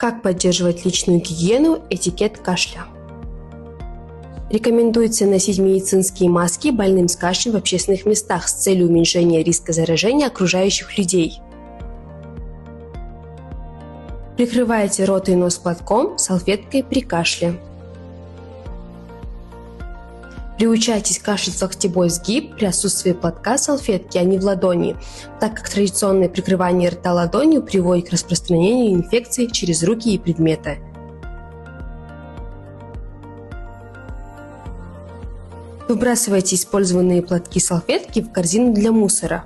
Как поддерживать личную гигиену, этикет кашля. Рекомендуется носить медицинские маски больным с кашлем в общественных местах с целью уменьшения риска заражения окружающих людей. Прикрывайте рот и нос платком, салфеткой при кашле. Приучайтесь кашлять в локтевой сгиб при отсутствии платка, салфетки, а не в ладони, так как традиционное прикрывание рта ладонью приводит к распространению инфекции через руки и предметы. Выбрасывайте использованные платки и салфетки в корзину для мусора.